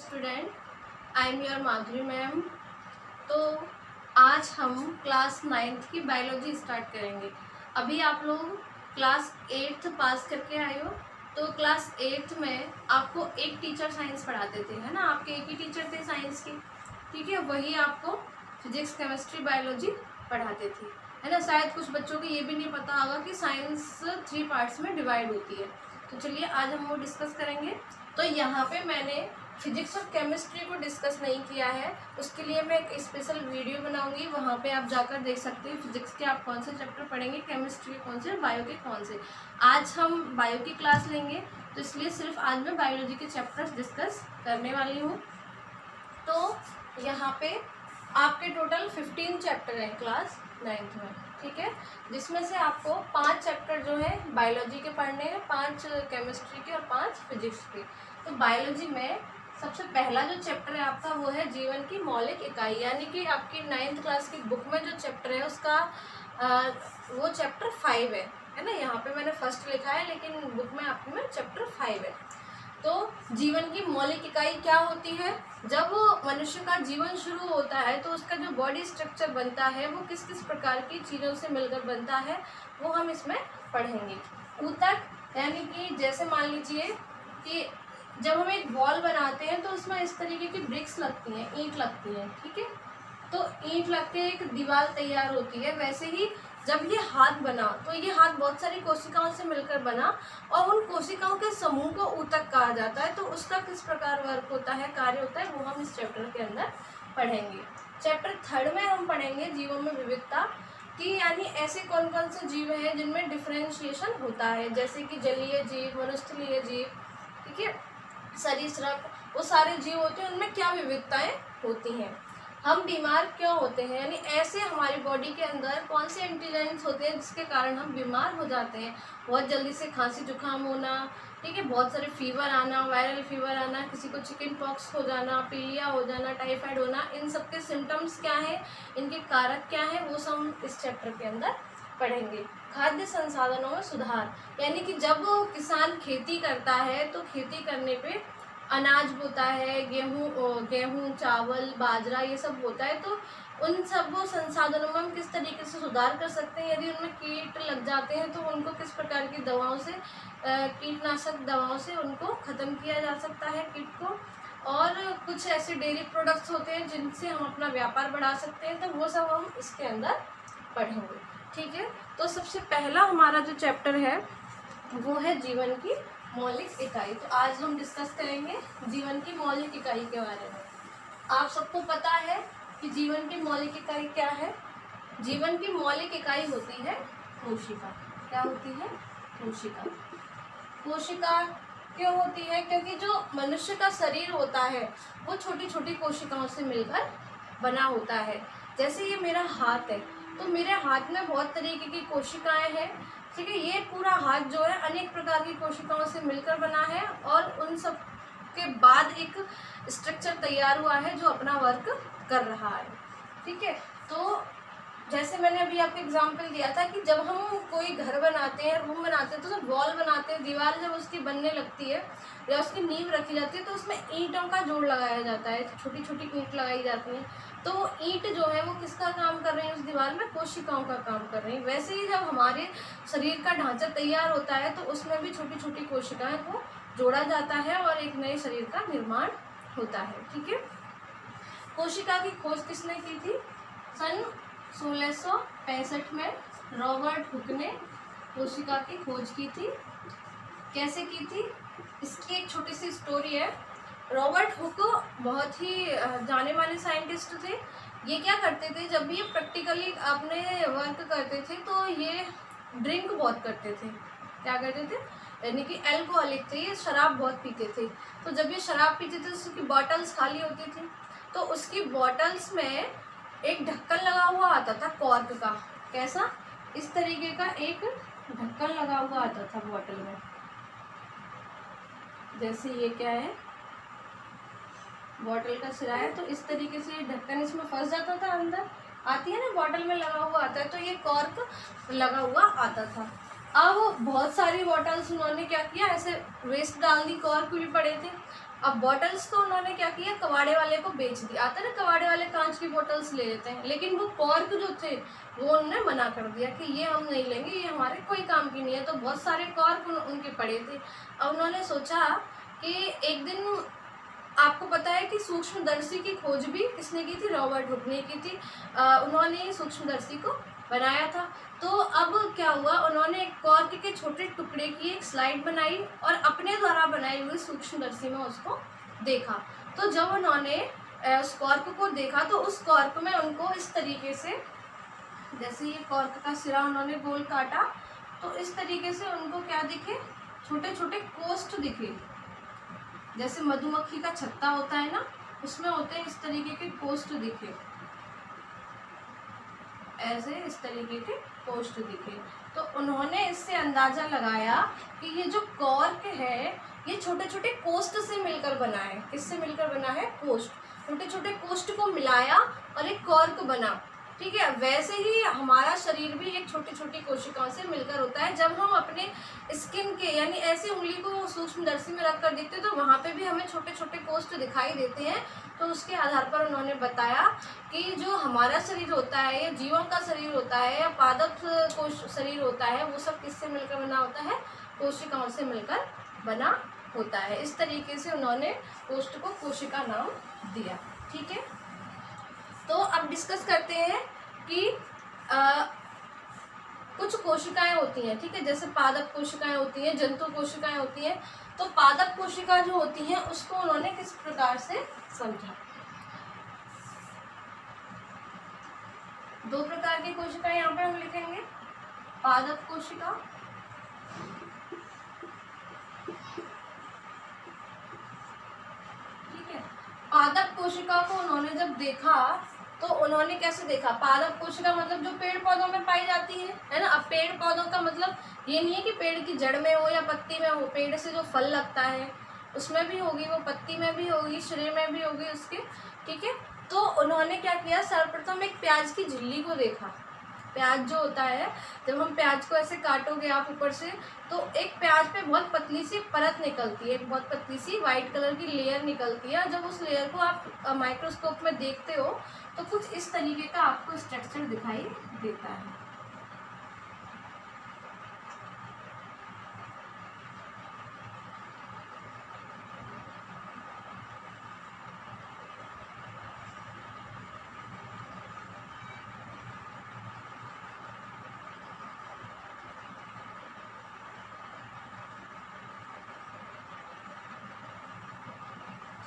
Student, I am your Madhuri ma'am. तो आज हम क्लास 9th की बायोलॉजी स्टार्ट करेंगे। अभी आप लोग क्लास 8th पास करके आए हो, तो क्लास 8th में आपको एक टीचर साइंस पढ़ाते थे, है ना। आपके एक ही टीचर थे साइंस की, ठीक है। वही आपको फिजिक्स, केमिस्ट्री, बायोलॉजी पढ़ाते थे, है ना। शायद कुछ बच्चों को ये भी नहीं पता होगा कि साइंस 3 पार्ट्स में डिवाइड होती है। तो चलिए आज हम वो डिस्कस करेंगे। तो यहाँ पे मैंने फिजिक्स और केमिस्ट्री को डिस्कस नहीं किया है, उसके लिए मैं एक स्पेशल वीडियो बनाऊंगी, वहाँ पे आप जाकर देख सकते हैं फिजिक्स के आप कौन से चैप्टर पढ़ेंगे, केमिस्ट्री के कौन से, बायो के कौन से। आज हम बायो की क्लास लेंगे, तो इसलिए सिर्फ आज मैं बायोलॉजी के चैप्टर्स डिस्कस करने वाली हूँ। तो यहाँ पे आपके टोटल 15 चैप्टर हैं क्लास 9th में, ठीक है। जिसमें से आपको 5 चैप्टर जो है बायोलॉजी के पढ़ने हैं, 5 केमिस्ट्री के और 5 फिजिक्स के। तो बायोलॉजी में सबसे पहला जो चैप्टर है आपका वो है जीवन की मौलिक इकाई, यानी कि आपकी 9th क्लास की बुक में जो चैप्टर है उसका वो चैप्टर 5 है ना। यहाँ पे मैंने फर्स्ट लिखा है, लेकिन बुक में आपके में चैप्टर 5 है। तो जीवन की मौलिक इकाई क्या होती है? जब मनुष्य का जीवन शुरू होता है तो उसका जो बॉडी स्ट्रक्चर बनता है वो किस किस प्रकार की चीज़ों से मिलकर बनता है, वो हम इसमें पढ़ेंगे। ऊतक, यानी कि जैसे मान लीजिए कि जब हम एक वॉल बनाते हैं तो उसमें इस तरीके की ब्रिक्स लगती हैं, ईंट लगती हैं, ठीक है। तो ईंट लग के एक दीवार तैयार होती है। वैसे ही जब ये हाथ बना तो ये हाथ बहुत सारी कोशिकाओं से मिलकर बना, और उन कोशिकाओं के समूह को ऊतक कहा जाता है। तो उसका किस प्रकार वर्क होता है, कार्य होता है, वो हम इस चैप्टर के अंदर पढ़ेंगे। चैप्टर 3 में हम पढ़ेंगे जीवों में विविधता कि यानी ऐसे कौन कौन से जीव हैं जिनमें डिफरेंशिएशन होता है, जैसे कि जलीय जीव, मनुष्यलीय जीव, ठीक है, सरीसृप, वो सारे जीव होते हैं, उनमें क्या विविधताएं होती हैं। हम बीमार क्यों होते हैं, यानी ऐसे हमारी बॉडी के अंदर कौन से एंटीजेंस होते हैं जिसके कारण हम बीमार हो जाते हैं। बहुत जल्दी से खांसी जुकाम होना, ठीक है, बहुत सारे फीवर आना, वायरल फीवर आना, किसी को चिकन पॉक्स हो जाना, पीलिया हो जाना, टाइफाइड होना, इन सब के सिम्टम्स क्या हैं, इनके कारक क्या हैं, वो सब हम इस चैप्टर के अंदर पढ़ेंगे। खाद्य संसाधनों में सुधार, यानी कि जब किसान खेती करता है तो खेती करने पे अनाज होता है, गेहूँ, चावल, बाजरा, ये सब होता है। तो उन सब संसाधनों में हम किस तरीके से सुधार कर सकते हैं। यदि उनमें कीट लग जाते हैं तो उनको किस प्रकार की दवाओं से, कीटनाशक दवाओं से उनको ख़त्म किया जा सकता है, कीट को। और कुछ ऐसे डेयरी प्रोडक्ट्स होते हैं जिनसे हम अपना व्यापार बढ़ा सकते हैं, तो वो सब हम इसके अंदर पढ़ेंगे, ठीक है। तो सबसे पहला हमारा जो चैप्टर है वो है जीवन की मौलिक इकाई। तो आज हम डिस्कस करेंगे जीवन की मौलिक इकाई के बारे में। आप सबको पता है कि जीवन की मौलिक इकाई क्या है। जीवन की मौलिक इकाई होती है कोशिका। क्या होती है? कोशिका। कोशिका क्यों होती है? क्योंकि जो मनुष्य का शरीर होता है वो छोटी छोटी कोशिकाओं से मिलकर बना होता है। जैसे ये मेरा हाथ है, तो मेरे हाथ में बहुत तरीके की कोशिकाएं हैं, ठीक है। ये पूरा हाथ जो है अनेक प्रकार की कोशिकाओं से मिलकर बना है, और उन सब के बाद एक स्ट्रक्चर तैयार हुआ है जो अपना वर्क कर रहा है, ठीक है। तो जैसे मैंने अभी आपको एग्जांपल दिया था कि जब हम कोई घर बनाते हैं, रूम बनाते हैं, तो जब वॉल बनाते हैं, दीवार जब उसकी बनने लगती है या उसकी नींव रखी जाती है, तो उसमें ईंटों का जोड़ लगाया जाता है, छोटी छोटी ईंट लगाई जाती हैं। तो वो ईंट जो है वो किसका काम कर रही है उस दीवार में? कोशिकाओं का काम कर रही है। वैसे ही जब हमारे शरीर का ढांचा तैयार होता है तो उसमें भी छोटी छोटी कोशिकाएं को जोड़ा जाता है और एक नए शरीर का निर्माण होता है, ठीक है। कोशिका की खोज किसने की थी? सन 1665 में रॉबर्ट हुक ने कोशिका की खोज की थी। कैसे की थी? इसकी एक छोटी सी स्टोरी है। रॉबर्ट हुक बहुत ही जाने माने साइंटिस्ट थे। ये क्या करते थे, जब भी ये प्रैक्टिकली अपने वर्क करते थे तो ये ड्रिंक बहुत करते थे। क्या करते थे? यानी कि एल्कोहलिक थे, ये शराब बहुत पीते थे। तो जब ये शराब पीते थे उसकी बॉटल्स खाली होती थी, तो उसकी बॉटल्स में एक ढक्कन लगा हुआ आता था कॉर्क का। कैसा? इस तरीके का एक ढक्कन लगा हुआ आता था बॉटल में। जैसे ये क्या है, बॉटल का सिरा है, तो इस तरीके से ढक्कन इसमें फंस जाता था, अंदर आती है ना, बॉटल में लगा हुआ आता है, तो ये कॉर्क लगा हुआ आता था। अब बहुत सारी बॉटल्स उन्होंने क्या किया, ऐसे वेस्ट डाल दी, कॉर्क भी पड़े थे। अब बॉटल्स तो उन्होंने क्या किया, कबाड़े वाले को बेच दिया। आता है ना, कबाड़े वाले कांच की बॉटल्स ले लेते हैं, लेकिन वो कॉर्क जो थे वो उन्होंने मना कर दिया कि ये हम नहीं लेंगे, ये हमारे कोई काम की नहीं है। तो बहुत सारे कॉर्क उनके पड़े थे। अब उन्होंने सोचा कि एक दिन, आपको पता है कि सूक्ष्मदर्शी की खोज भी किसने की थी, रॉबर्ट हुक ने की थी। उन्होंने सूक्ष्मदर्शी को बनाया था। तो अब क्या हुआ, उन्होंने एक कॉर्क के छोटे टुकड़े की एक स्लाइड बनाई और अपने द्वारा बनाई हुई सूक्ष्मदर्शी में उसको देखा। तो जब उन्होंने उस कॉर्क को देखा तो उस कॉर्क में उनको इस तरीके से, जैसे ये कॉर्क का सिरा उन्होंने गोल काटा तो इस तरीके से उनको क्या दिखे, छोटे छोटे कोष्ठ दिखे। जैसे मधुमक्खी का छत्ता होता है ना, उसमें होते हैं इस तरीके के कोष्ठ दिखे, ऐसे इस तरीके के कोष्ठ दिखे। तो उन्होंने इससे अंदाजा लगाया कि ये जो कॉर्क है ये छोटे छोटे कोष्ठ से मिलकर बना है। किससे मिलकर बना है, कोष्ठ। छोटे छोटे कोष्ठ को मिलाया और एक कॉर्क बना। ठीक है, वैसे ही हमारा शरीर भी एक छोटी छोटी कोशिकाओं से मिलकर होता है। जब हम अपने स्किन के, यानी ऐसी उंगली को सूक्ष्मदर्शी में रख कर देखते हैं तो वहाँ पे भी हमें छोटे छोटे कोष्ठ दिखाई देते हैं। तो उसके आधार पर उन्होंने बताया कि जो हमारा शरीर होता है, या जीवों का शरीर होता है, या पादप कोश शरीर होता है, वो सब किससे मिलकर बना होता है, कोशिकाओं से मिलकर बना होता है। इस तरीके से उन्होंने कोष्ठ को कोशिका नाम दिया। ठीक है, तो अब डिस्कस करते हैं कि कुछ कोशिकाएं होती हैं। ठीक है, जैसे पादप कोशिकाएं होती हैं, जंतु कोशिकाएं होती हैं। तो पादप कोशिका जो होती हैं उसको उन्होंने किस प्रकार से समझा। दो प्रकार की कोशिकाएं यहाँ पे हम लिखेंगे, पादप कोशिका पादप कोशिका को उन्होंने जब देखा तो उन्होंने कैसे देखा, पादप कोशिका मतलब जो पेड़ पौधों में पाई जाती है ना। अब पेड़ पौधों का मतलब ये नहीं है कि पेड़ की जड़ में हो या पत्ती में हो, पेड़ से जो फल लगता है उसमें भी होगी, वो पत्ती में भी होगी, श्रेय में भी होगी उसके। ठीक है, तो उन्होंने क्या किया, सर्वप्रथम एक प्याज की झिल्ली को देखा। प्याज जो होता है, जब हम प्याज को ऐसे काटोगे आप ऊपर से, तो एक प्याज पे बहुत पतली सी परत निकलती है, एक बहुत पतली सी वाइट कलर की लेयर निकलती है। जब उस लेयर को आप माइक्रोस्कोप में देखते हो तो कुछ इस तरीके का आपको स्ट्रक्चर दिखाई देता है।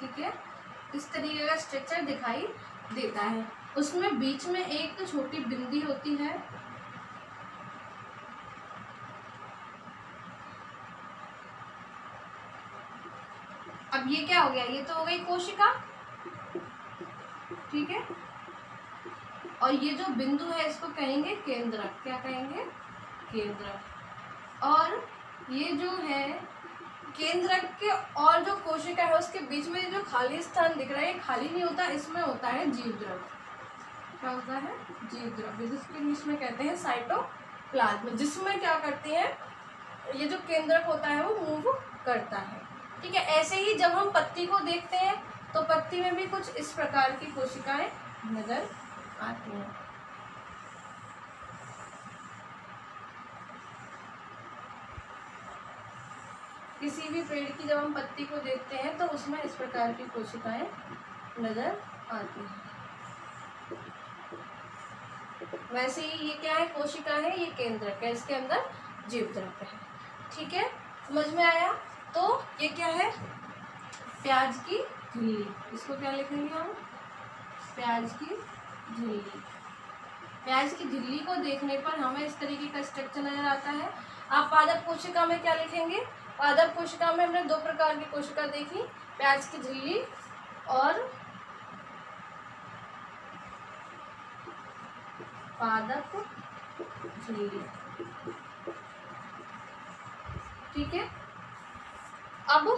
ठीक है, इस तरीके का स्ट्रक्चर दिखाई देता है। उसमें बीच में एक छोटी बिंदी होती है, अब ये क्या हो गया, ये तो हो गई कोशिका। ठीक है, और ये जो बिंदु है इसको कहेंगे केंद्रक। क्या कहेंगे, केंद्रक। और ये जो है केंद्रक के और जो कोशिका है उसके बीच में जो खाली स्थान दिख रहा है, ये खाली नहीं होता, इसमें होता है जीवद्रव। क्या होता है, जीवद्रव, जिसके बीच में कहते हैं साइटोप्लाज्म, जिसमें क्या करते हैं, ये जो केंद्रक होता है वो मूव करता है। ठीक है, ऐसे ही जब हम पत्ती को देखते हैं तो पत्ती में भी कुछ इस प्रकार की कोशिकाएं नजर आती हैं। किसी भी पेड़ की जब हम पत्ती को देखते हैं तो उसमें इस प्रकार की कोशिकाएं नजर आती हैं। वैसे ही ये क्या है, कोशिका है, ये केंद्रक है, इसके अंदर जीवद्रव है। ठीक है, समझ में आया। तो ये क्या है, प्याज की झिल्ली, इसको क्या लिखेंगे हम, प्याज की झिल्ली। प्याज की झिल्ली को देखने पर हमें इस तरीके का स्ट्रक्चर नजर आता है। आप पादप कोशिका में क्या लिखेंगे, पादप कोशिका में हमने दो प्रकार की कोशिका देखी, प्याज की झिल्ली और पादप झिल्ली। ठीक है, अब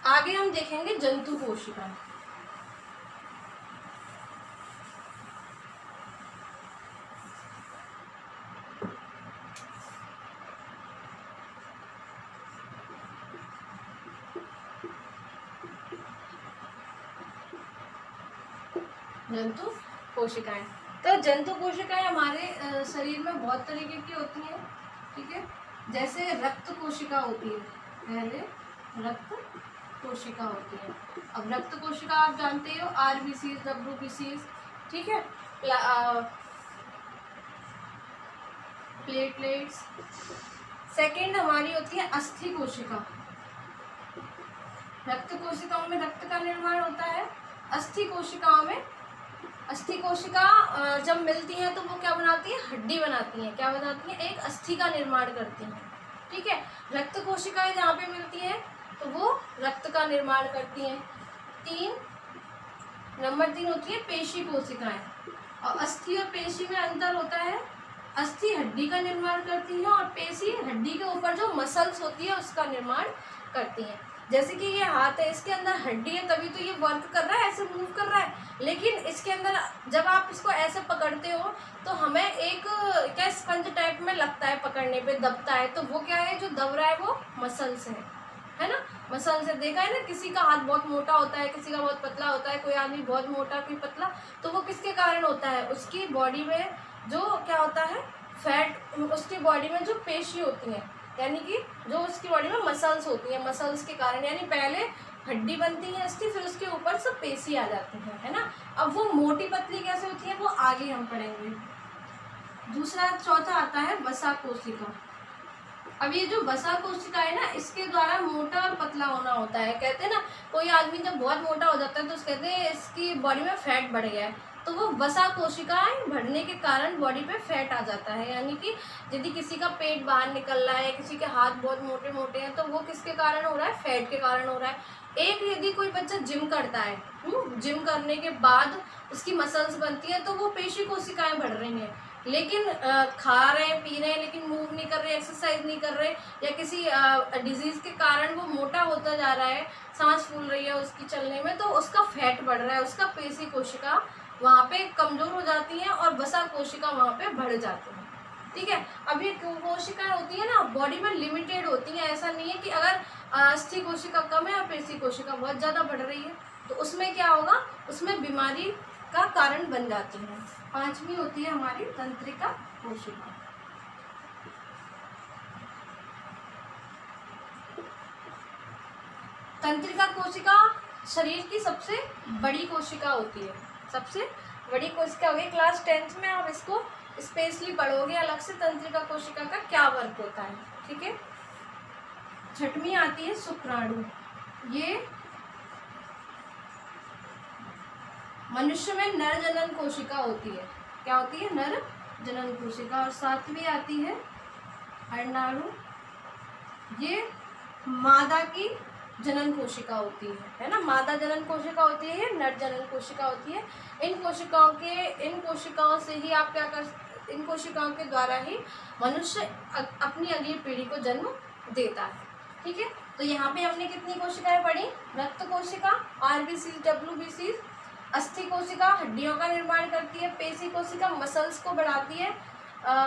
आगे हम देखेंगे जंतु कोशिका। जंतु कोशिकाएं। तो जंतु कोशिकाएं हमारे शरीर में बहुत तरीके की होती हैं, ठीक है। जैसे रक्त कोशिका होती है, पहले रक्त कोशिका होती है। अब रक्त कोशिका आप जानते हो, आरबीसी, डब्ल्यूबीसी, ठीक है, प्लेटलेट्स। सेकेंड हमारी होती है अस्थि कोशिका। रक्त कोशिकाओं में रक्त का निर्माण होता है। अस्थि कोशिकाओं में, अस्थि कोशिका जब मिलती हैं तो वो क्या बनाती है, हड्डी बनाती हैं। क्या बनाती हैं, एक अस्थि का निर्माण करती हैं, ठीक है। रक्त कोशिकाएं जहाँ पे मिलती हैं तो वो रक्त का निर्माण करती हैं। नंबर 3 होती है पेशी कोशिकाएं। और अस्थि और पेशी में अंतर होता है। अस्थि हड्डी का निर्माण करती है और पेशी हड्डी के ऊपर जो मसल्स होती है उसका निर्माण करती हैं। जैसे कि ये हाथ है, इसके अंदर हड्डी है तभी तो ये वर्क कर रहा है, ऐसे मूव कर रहा है। लेकिन इसके अंदर जब आप इसको ऐसे पकड़ते हो तो हमें एक क्या स्पंज टाइप में लगता है, पकड़ने पे दबता है। तो वो क्या है, जो दब रहा है वो मसल्स है ना। मसल्स है, देखा है ना, किसी का हाथ बहुत मोटा होता है, किसी का बहुत पतला होता है, कोई आदमी बहुत मोटा कोई पतला। तो वो किसके कारण होता है, उसकी बॉडी में जो क्या होता है, फैट, उसकी बॉडी में जो पेशी होती हैं, यानी कि जो उसकी बॉडी में मसल्स होती हैं, मसल्स के कारण, यानी पहले हड्डी बनती है अस्थि, फिर उसके ऊपर सब पेशी आ जाती हैं, है ना। अब वो मोटी पतली कैसे होती है वो आगे हम पढ़ेंगे। चौथा आता है वसा कोशिका। अब ये जो वसा कोशिका है ना, इसके द्वारा मोटा और पतला होना होता है। कहते हैं ना, कोई आदमी जब बहुत मोटा हो जाता है तो कहते हैं इसकी बॉडी में फैट बढ़ गया है। तो वो वसा कोशिकाएं बढ़ने के कारण बॉडी पे फैट आ जाता है। यानी कि यदि किसी का पेट बाहर निकल रहा है, किसी के हाथ बहुत मोटे मोटे हैं, तो वो किसके कारण हो रहा है, फैट के कारण हो रहा है। एक यदि कोई बच्चा जिम करता है, जिम करने के बाद उसकी मसल्स बनती है तो वो पेशी कोशिकाएं बढ़ रही हैं। लेकिन खा रहे हैं, पी रहे हैं, लेकिन मूव नहीं कर रहे, एक्सरसाइज नहीं कर रहे, या किसी डिजीज़ के कारण वो मोटा होता जा रहा है, सांस फूल रही है उसकी चलने में, तो उसका फैट बढ़ रहा है, उसका पेशी कोशिका वहाँ पे कमज़ोर हो जाती हैं और वसा कोशिका वहाँ पे बढ़ जाती हैं, ठीक है। अब ये कोशिकाएं होती है ना, बॉडी में लिमिटेड होती हैं। ऐसा नहीं है कि अगर अस्थि कोशिका कम है और पेशी कोशिका बहुत ज़्यादा बढ़ रही है तो उसमें क्या होगा, उसमें बीमारी का कारण बन जाती है। 5वीं होती है हमारी तंत्रिका कोशिका। तंत्रिका कोशिका शरीर की सबसे बड़ी कोशिका होती है, सबसे बड़ी कोशिका होगी। क्लास 10th में आप इसको स्पेशली पढ़ोगे अलग से, तंत्रिका कोशिका का क्या वर्क होता है, ठीक है। 6वीं आती है शुक्राणु। ये मनुष्य में नर जनन कोशिका होती है। क्या होती है, नर जनन कोशिका। और 7वीं आती है अर्णाणु। ये मादा की जनन कोशिका होती है ना, मादा जनन कोशिका होती है, नर जनन कोशिका होती है। इन कोशिकाओं से ही आप क्या कर, इन कोशिकाओं के द्वारा ही मनुष्य अपनी अगली पीढ़ी को जन्म देता है, ठीक है। तो यहाँ पे हमने कितनी कोशिकाएं पढ़ी, रक्त कोशिका, आरबीसी, डब्ल्यूबीसी, अस्थि कोशिका हड्डियों का निर्माण करती है, पेशी कोशिका मसल्स को बढ़ाती है,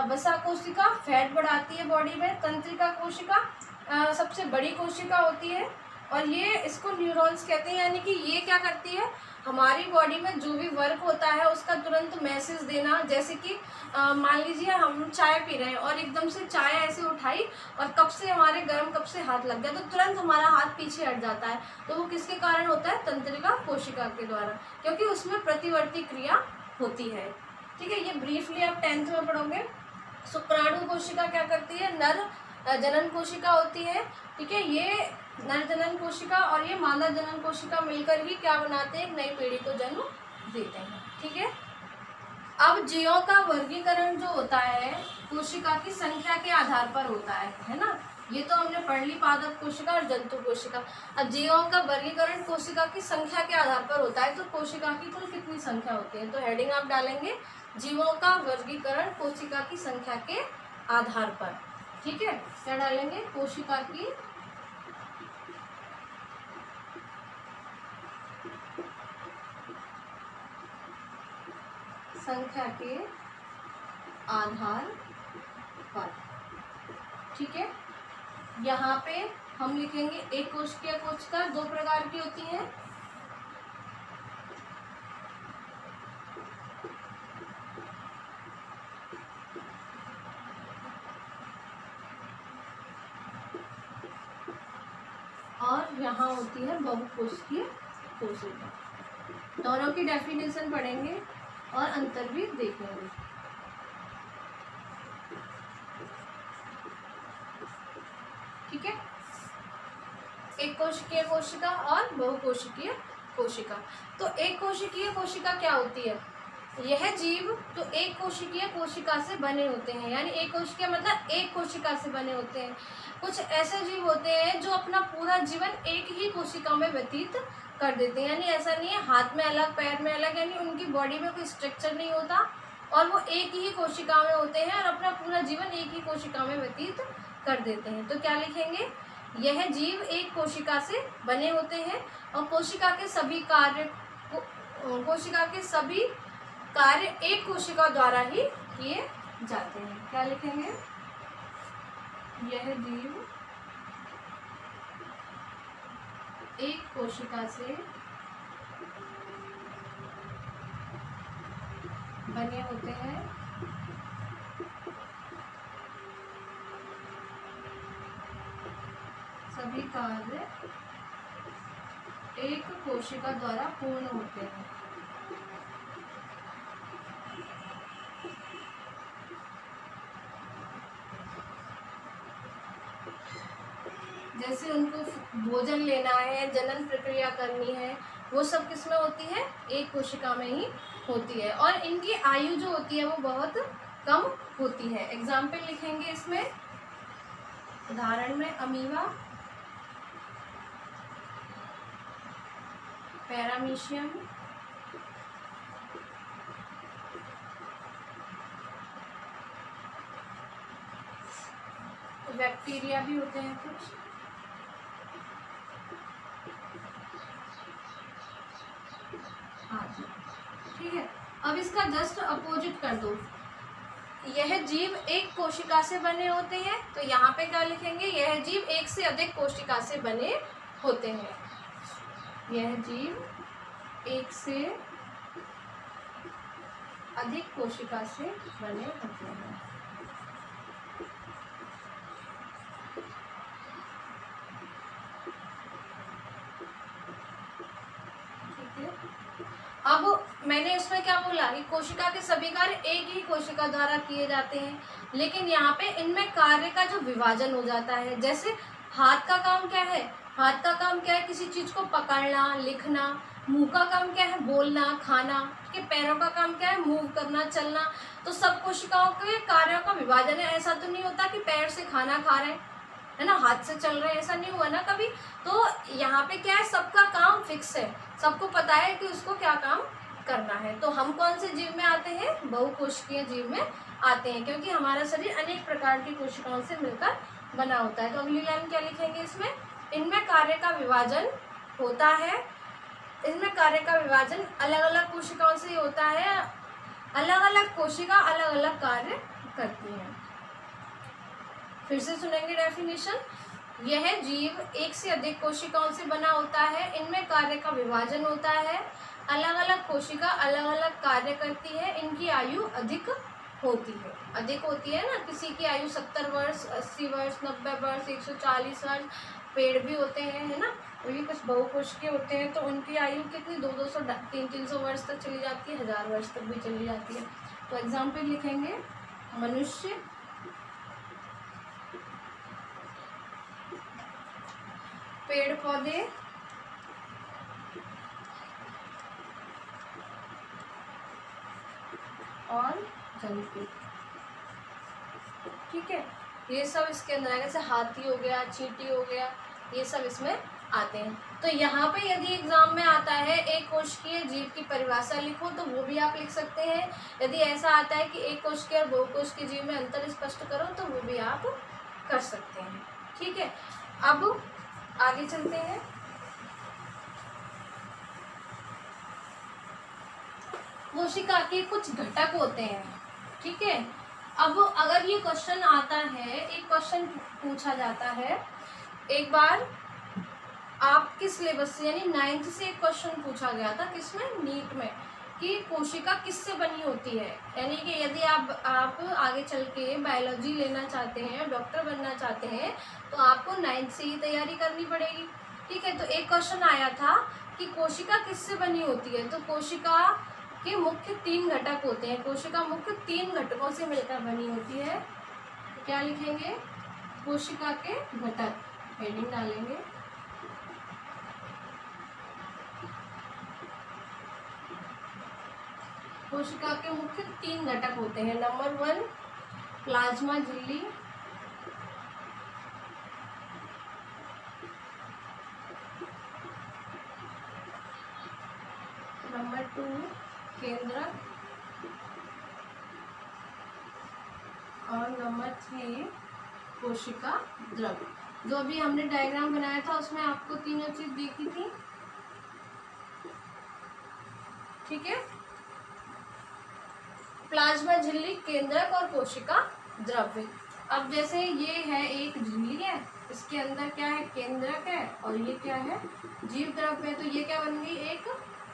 वसा कोशिका फैट बढ़ाती है बॉडी में, तंत्रिका कोशिका सबसे बड़ी कोशिका होती है और ये इसको न्यूरॉन्स कहते हैं। यानी कि ये क्या करती है, हमारी बॉडी में जो भी वर्क होता है उसका तुरंत मैसेज देना। जैसे कि मान लीजिए हम चाय पी रहे हैं और एकदम से चाय ऐसे उठाई और कप से हमारे गर्म कप से हाथ लग गया तो तुरंत हमारा हाथ पीछे हट जाता है। तो वो किसके कारण होता है, तंत्रिका कोशिका के द्वारा, क्योंकि उसमें प्रतिवर्ती क्रिया होती है, ठीक है। ये ब्रीफली आप 10th में पढ़ोगे। शुक्राणु कोशिका क्या करती है, नर जनन कोशिका होती है, ठीक है। ये नर जनन कोशिका और ये मादा जनन कोशिका मिलकर ही क्या बनाते हैं, एक नई पीढ़ी को जन्म देते हैं, ठीक है। अब जीवों का वर्गीकरण जो होता है कोशिका की संख्या के आधार पर होता है ना। ये तो हमने पढ़ ली, पादप कोशिका और जंतु कोशिका। अब जीवों का वर्गीकरण कोशिका की संख्या के आधार पर होता है, तो कोशिका की कुल कितनी संख्या होती है, तो हेडिंग आप डालेंगे जीवों का वर्गीकरण कोशिका की संख्या के आधार पर, ठीक है। क्या डालेंगे, कोशिका की संख्या के आधार पर, ठीक है। यहाँ पे हम लिखेंगे एक कोशिकीय कोशिका 2 प्रकार की होती हैं, यहाँ होती है बहुकोशिकीय कोशिका। दोनों की डेफिनेशन पढ़ेंगे और अंतर भी देखेंगे। ठीक है, एक कोशिकीय कोशिका और बहुकोशिकीय कोशिका। तो एक कोशिकीय कोशिका क्या होती है? यह जीव तो एक कोशिकीय कोशिका से बने होते हैं, यानी एक कोशिकीय मतलब एक कोशिका से बने होते हैं। कुछ ऐसे जीव होते हैं जो अपना पूरा जीवन एक ही कोशिका में व्यतीत कर देते हैं, यानी ऐसा नहीं है हाथ में अलग पैर में अलग, यानी उनकी बॉडी में कोई स्ट्रक्चर नहीं होता और वो एक ही कोशिका में होते हैं और अपना पूरा जीवन एक ही कोशिका में व्यतीत कर देते हैं। तो क्या लिखेंगे? यह जीव एक कोशिका से बने होते हैं और कोशिका के सभी कार्य एक कोशिका द्वारा ही किए जाते हैं। क्या लिखेंगे? यह जीव एक कोशिका से बने होते हैं सभी कार्य एक कोशिका द्वारा पूर्ण होते हैं। जैसे उनको भोजन लेना है, जनन प्रक्रिया करनी है, वो सब किसमें होती है? एक कोशिका में ही होती है। और इनकी आयु जो होती है वो बहुत कम होती है। एग्जाम्पल लिखेंगे इसमें, उदाहरण में अमीबा, पैरामीशियम, बैक्टीरिया भी होते हैं कुछ, ठीक है। अब इसका जस्ट अपोजिट कर दो, यह जीव एक कोशिका से बने होते हैं, तो यहाँ पे क्या लिखेंगे? यह जीव एक से अधिक कोशिका से बने होते हैं। यह जीव एक से अधिक कोशिका से बने होते हैं। ठीक है, अब मैंने इसमें क्या बोला कि कोशिका के सभी कार्य एक ही कोशिका द्वारा किए जाते हैं, लेकिन यहाँ पे इनमें कार्य का जो विभाजन हो जाता है। जैसे हाथ का काम क्या है? हाथ का काम क्या है? किसी चीज को पकड़ना, लिखना। मुंह का काम क्या है? बोलना, खाना। ठीक है, पैरों का काम क्या है? मूव करना, चलना। तो सब कोशिकाओं के कार्यों का विभाजन है। ऐसा तो नहीं होता कि पैर से खाना खा रहे हैं, है ना, हाथ से चल रहे हैं, ऐसा नहीं हुआ ना कभी। तो यहाँ पे क्या है? सबका काम फिक्स है, सबको पता है कि उसको क्या काम करना है। तो हम कौन से जीव में आते हैं? बहुकोशिकीय जीव में आते हैं, क्योंकि हमारा शरीर अनेक प्रकार की कोशिकाओं से मिलकर बना होता है। तो अगली लाइन क्या लिखेंगे इसमें? इनमें कार्य का विभाजन होता है, इनमें कार्य का विभाजन अलग अलग कोशिकाओं से होता है। अलग अलग कोशिका अलग अलग कार्य करती हैं। फिर से सुनेंगे डेफिनेशन। यह जीव एक से अधिक कोशिकाओं से बना होता है, इनमें कार्य का विभाजन होता है, अलग अलग कोशिका अलग अलग कार्य करती है, इनकी आयु अधिक होती है। अधिक होती है ना, किसी की आयु 70 वर्ष, 80 वर्ष, 90 वर्ष, 140 वर्ष। पेड़ भी होते हैं, है ना, वो भी कुछ बहुकोशिकीय होते हैं, तो उनकी आयु कितनी 200, 300 वर्ष तक चली जाती है, 1000 वर्ष तक भी चली जाती है। तो एग्जाम्पल लिखेंगे, मनुष्य, पेड़ पौधे, और जंतु। ठीक है, ये सब इसके अंदर आएगा। जैसे हाथी हो गया, चींटी हो गया, ये सब इसमें आते हैं। तो यहाँ पे यदि एग्जाम में आता है एक कोशिकीय जीव की परिभाषा लिखो, तो वो भी आप लिख सकते हैं। यदि ऐसा आता है कि एक कोशिकीय और बहुकोशिकीय जीव में अंतर स्पष्ट करो, तो वो भी आप कर सकते हैं। ठीक है, अब आगे चलते हैं। कोशिका के कुछ घटक होते हैं। ठीक है, अब अगर ये क्वेश्चन आता है, एक क्वेश्चन पूछा जाता है, एक बार आपके सिलेबस से यानी 9th से एक क्वेश्चन पूछा गया था, किसमें? नीट में, कि कोशिका किससे बनी होती है। यानी कि यदि आप आगे चल के बायोलॉजी लेना चाहते हैं, डॉक्टर बनना चाहते हैं, तो आपको 9th से ही तैयारी करनी पड़ेगी। ठीक है। तो एक क्वेश्चन आया था कि कोशिका किससे बनी होती है, तो कोशिका के मुख्य 3 घटक होते हैं। कोशिका मुख्य 3 घटकों से मिलकर बनी होती है। तो क्या लिखेंगे, कोशिका के घटक, हेडिंग डालेंगे। कोशिका के मुख्य 3 घटक होते हैं। नंबर 1 प्लाज्मा झिल्ली, नंबर 2 केंद्रक, और नंबर 3 कोशिका द्रव। जो अभी हमने डायग्राम बनाया था उसमें आपको तीनों चीज देखी थी। ठीक है, प्लाज्मा झिल्ली, केंद्रक और कोशिका द्रव्य। अब जैसे ये है एक झिल्ली है, इसके अंदर क्या है, केंद्रक है, और ये क्या है, जीव द्रव्य है। तो ये क्या बन गई, एक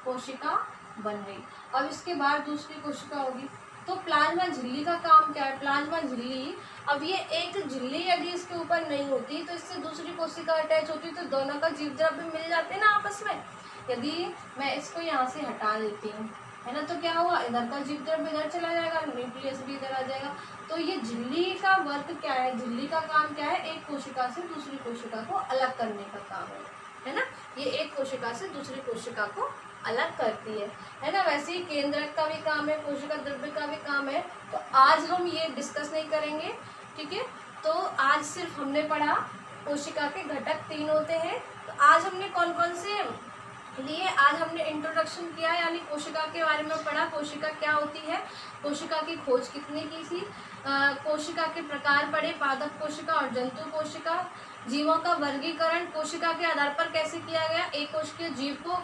कोशिका बन गई। अब इसके बाद दूसरी कोशिका होगी। तो प्लाज्मा झिल्ली का काम क्या है, प्लाज्मा झिल्ली, अब ये एक झिल्ली यदि इसके ऊपर नहीं होती तो इससे दूसरी कोशिका अटैच होती तो दोनों का जीव द्रव्य मिल जाते ना आपस में। यदि मैं इसको यहाँ से हटा देती हूँ, है ना, तो क्या होगा, इधर का जीव द्रव्य इधर चला जाएगा, न्यूक्लियस भी इधर आ जाएगा। तो ये झिल्ली का वर्क क्या है, झिल्ली का काम क्या है, एक कोशिका से दूसरी कोशिका को अलग करने का काम है ना। ये एक कोशिका से दूसरी कोशिका को अलग करती है ना। वैसे ही केंद्रक का भी काम है, कोशिका द्रव्य का भी काम है। तो आज हम ये डिस्कस नहीं करेंगे, ठीक है। तो आज सिर्फ हमने पढ़ा कोशिका के घटक 3 होते हैं। तो आज हमने कौन कौन से लिए, आज हमने इंट्रोडक्शन किया, यानी कोशिका के बारे में पढ़ा, कोशिका क्या होती है, कोशिका की खोज कितने की थी, कोशिका के प्रकार पढ़े, पादप कोशिका और जंतु कोशिका, जीवों का वर्गीकरण कोशिका के आधार पर कैसे किया गया, एक कोशिकीय जीव को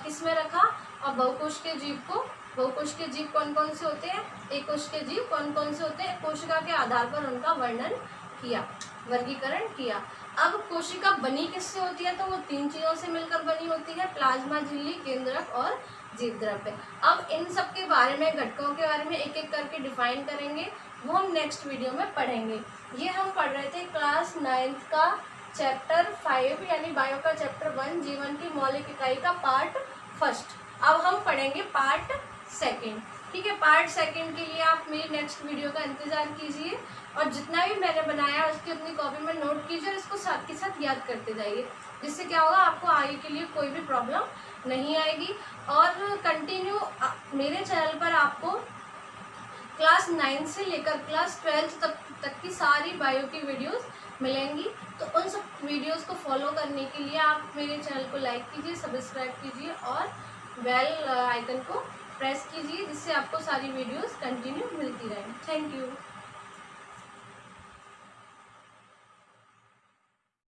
किस में रखा, और बहुकोशिकीय जीव को, बहुकोशिकीय जीव कौन कौन से होते हैं, एक कोशिकीय जीव कौन कौन से होते हैं, कोशिका के आधार पर उनका वर्णन किया, वर्गीकरण किया। अब कोशिका बनी किससे होती है, तो वो 3 चीजों से मिलकर बनी होती है, प्लाज्मा झिल्ली, केंद्रक और जीव द्रव्य। अब इन सब के बारे में, घटकों के बारे में एक एक करके डिफाइन करेंगे, वो हम नेक्स्ट वीडियो में पढ़ेंगे। ये हम पढ़ रहे थे क्लास 9th का चैप्टर 5 यानी बायो का चैप्टर 1, जीवन की मौलिक इकाई का पार्ट 1। अब हम पढ़ेंगे पार्ट 2। ठीक है, पार्ट 2 के लिए आप मेरी नेक्स्ट वीडियो का इंतजार कीजिए, और जितना भी मैंने बनाया उसकी अपनी कॉपी में नोट कीजिए, और इसको साथ के साथ याद करते जाइए, जिससे क्या होगा, आपको आगे के लिए कोई भी प्रॉब्लम नहीं आएगी। और कंटिन्यू मेरे चैनल पर आपको क्लास 9 से लेकर क्लास 12 तक की सारी बायो की वीडियोस मिलेंगी। तो उन सब वीडियोस को फॉलो करने के लिए आप मेरे चैनल को लाइक कीजिए, सब्सक्राइब कीजिए और बेल आइकन को प्रेस कीजिए, जिससे आपको सारी वीडियोस कंटिन्यू मिलती रहें। Thank you.